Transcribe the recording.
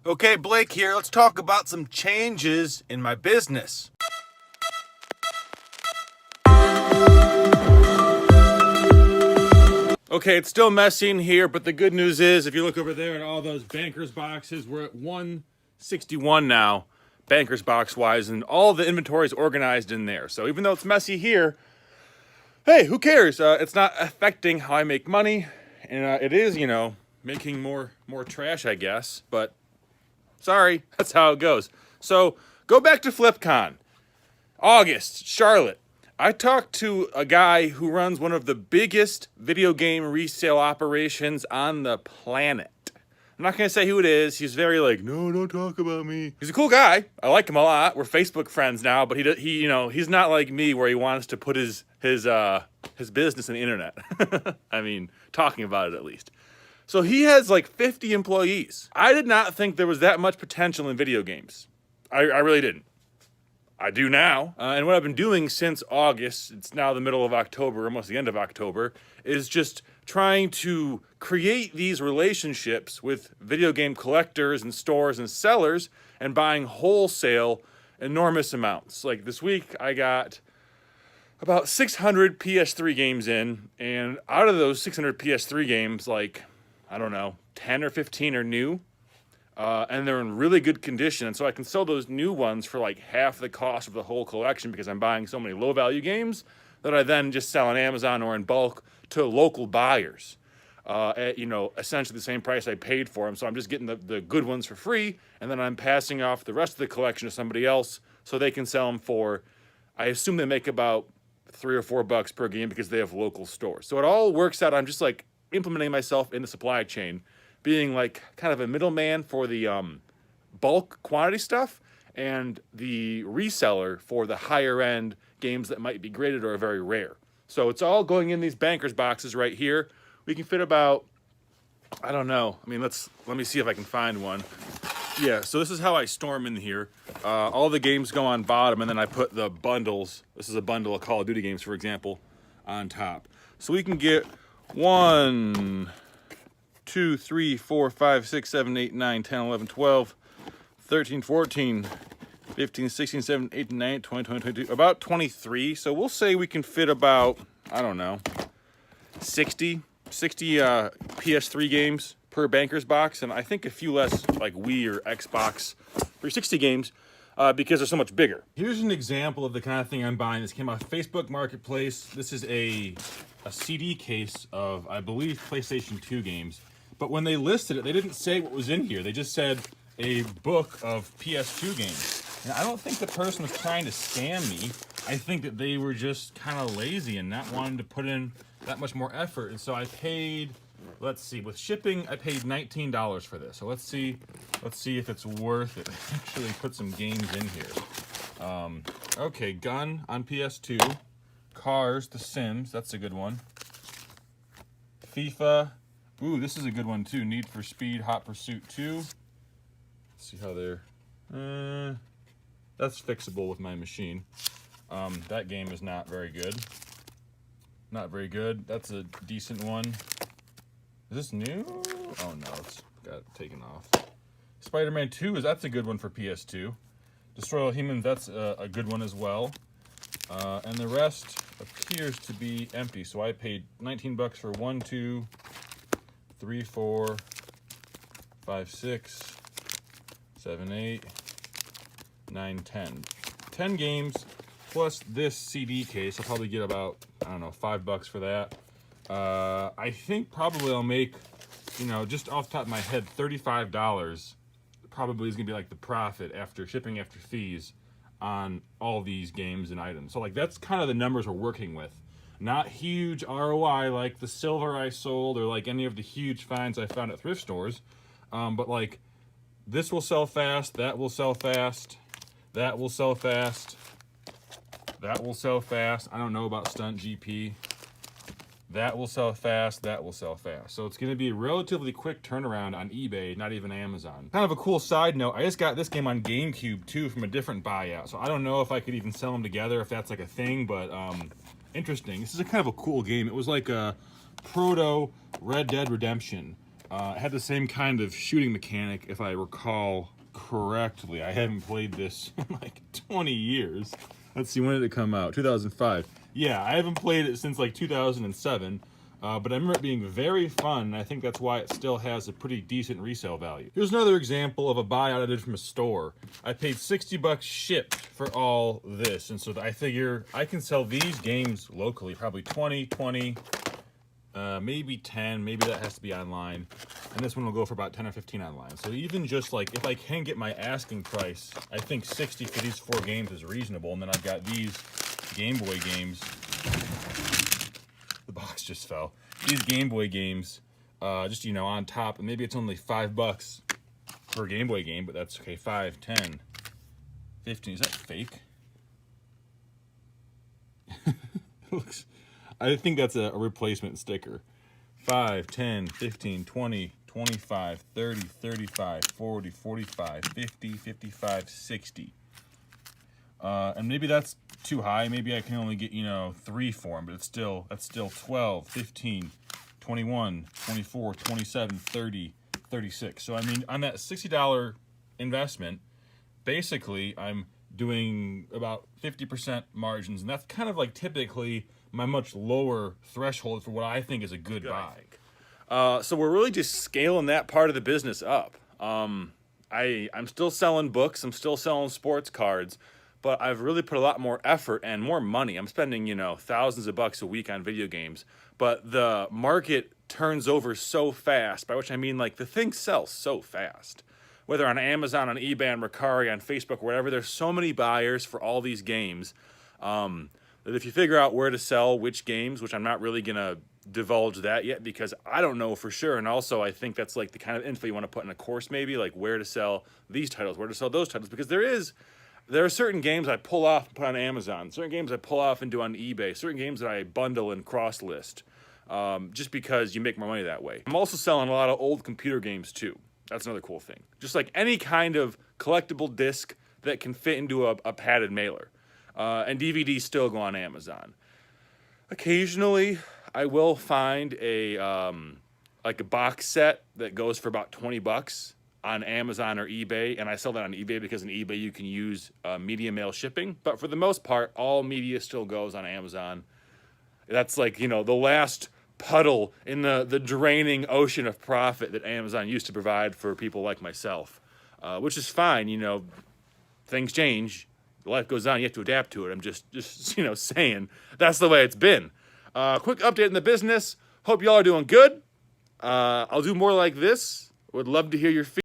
Okay, Blake here. Let's talk about some changes in my business. Okay, it's still messy in here, but the good news is if you look over there at all those bankers boxes, we're at 161 now, bankers box wise, and all the inventory is organized in there. So even though it's messy here, hey, who cares? It's not affecting how I make money, and it is, making more trash, I guess, but sorry, that's how it goes. So go back to FlipCon. August, Charlotte. I talked to a guy who runs one of the biggest video game resale operations on the planet. I'm not going to say who it is. He's very no, don't talk about me. He's a cool guy. I like him a lot. We're Facebook friends now, but he's not like me where he wants to put his business in the internet. I mean, talking about it at least. So he has 50 employees. I did not think there was that much potential in video games. I really didn't. I do now. And what I've been doing since August, it's now the middle of October, almost the end of October, is just trying to create these relationships with video game collectors and stores and sellers and buying wholesale enormous amounts. Like this week, I got about 600 PS3 games in, and out of those 600 PS3 games, 10 or 15 are new. And they're in really good condition. And so I can sell those new ones for half the cost of the whole collection because I'm buying so many low value games that I then just sell on Amazon or in bulk to local buyers at, essentially the same price I paid for them. So I'm just getting the good ones for free. And then I'm passing off the rest of the collection to somebody else so they can sell them for, I assume they make about $3 or $4 per game because they have local stores. So it all works out. I'm just implementing myself in the supply chain, being kind of a middleman for the bulk quantity stuff and the reseller for the higher end games that might be graded or are very rare. So it's all going in these bankers boxes right here. We can fit about, I don't know. I mean, let me see if I can find one. Yeah, so this is how I storm in here. All the games go on bottom, and then I put the bundles. This is a bundle of Call of Duty games, for example, on top. So we can get 1, 2, 3, 4, 5, 6, 7, 8, 9, 10, 11, 12, 13, 14, 15, 16, 17, 18, 19, 20, 20, 22, about 23. So we'll say we can fit about, I don't know, 60 PS3 games per banker's box, and I think a few less Wii or Xbox 360 games because they're so much bigger. Here's an example of the kind of thing I'm buying. This came off Facebook Marketplace. This is a CD case of, I believe, PlayStation 2 games. But when they listed it, they didn't say what was in here. They just said a book of PS2 games. And I don't think the person was trying to scam me. I think that they were just kind of lazy and not wanting to put in that much more effort. And so I paid, let's see, with shipping, I paid $19 for this. So let's see if it's worth it. Actually put some games in here. Okay, Gun on PS2. Cars, The Sims, that's a good one. FIFA. Ooh, this is a good one too. Need for Speed, Hot Pursuit 2. Let's see how they're... that's fixable with my machine. That game is not very good. Not very good. That's a decent one. Is this new? Oh no, it's got taken off. Spider-Man 2, that's a good one for PS2. Destroy All Humans, that's a good one as well. And the rest appears to be empty. So I paid $19 for 1, 2, 3, 4, 5, 6, 7, 8, 9, 10. 10 games plus this CD case. I'll probably get about, I don't know, $5 for that. I think probably I'll make, just off the top of my head, $35 probably is going to be the profit after shipping, after fees on all these games and items. So that's kind of the numbers we're working with. Not huge ROI like the silver I sold or any of the huge finds I found at thrift stores. But this will sell fast, that will sell fast, that will sell fast, that will sell fast. I don't know about Stunt GP. That will sell fast, that will sell fast. So it's going to be a relatively quick turnaround on eBay, not even Amazon. Kind of a cool side note, I just got this game on GameCube too from a different buyout. So I don't know if I could even sell them together, if that's a thing, but interesting. This is a kind of a cool game. It was like a proto Red Dead Redemption. It had the same kind of shooting mechanic, if I recall correctly. I haven't played this in like 20 years. Let's see, when did it come out? 2005. Yeah, I haven't played it since like 2007. But I remember it being very fun, and I think that's why it still has a pretty decent resale value. Here's another example of a buyout I did from a store. I paid $60 shipped for all this, and so I figure I can sell these games locally, probably 20, maybe 10, maybe that has to be online, and this one will go for about 10 or 15 online. So even just like, if I can get my asking price, I think 60 for these 4 games is reasonable, and then I've got these Game Boy games. The box just fell. These Game Boy games, just, you know, on top, and maybe it's only $5 per Game Boy game, but that's okay. 5, 10, 15. Is that fake? Looks. I think that's a replacement sticker. 5, 10, 15, 20, 25, 30, 35, 40, 45, 50, 55, 60. And maybe that's too high. Maybe I can only get, you know, 3 for them, but that's still 12, 15, 21, 24, 27, 30, 36. So I mean, on that $60 investment, basically I'm doing about 50% margins, and that's kind of like typically my much lower threshold for what I think is a good buy. So we're really just scaling that part of the business up. I'm still selling books. I'm still selling sports cards. But I've really put a lot more effort and more money. I'm spending, you know, thousands of bucks a week on video games. But the market turns over so fast, by which I mean, like, the thing sells so fast. Whether on Amazon, on eBay, on Mercari, on Facebook, wherever, there's so many buyers for all these games that if you figure out where to sell which games, which I'm not really going to divulge that yet because I don't know for sure. And also, I think that's like the kind of info you want to put in a course maybe, like where to sell these titles, where to sell those titles, because there are certain games I pull off and put on Amazon, certain games I pull off and do on eBay, certain games that I bundle and cross-list, just because you make more money that way. I'm also selling a lot of old computer games too. That's another cool thing. Just like any kind of collectible disc that can fit into a padded mailer. And DVDs still go on Amazon. Occasionally, I will find like a box set that goes for about $20 on Amazon or eBay, and I sell that on eBay because on eBay you can use media mail shipping. But for the most part, all media still goes on Amazon. That's like, you know, the last puddle in the draining ocean of profit that Amazon used to provide for people like myself, which is fine. You know, things change, life goes on, you have to adapt to it. I'm just you know, saying that's the way it's been. Quick update in the business. Hope y'all are doing good. I'll do more like this. Would love to hear your feedback.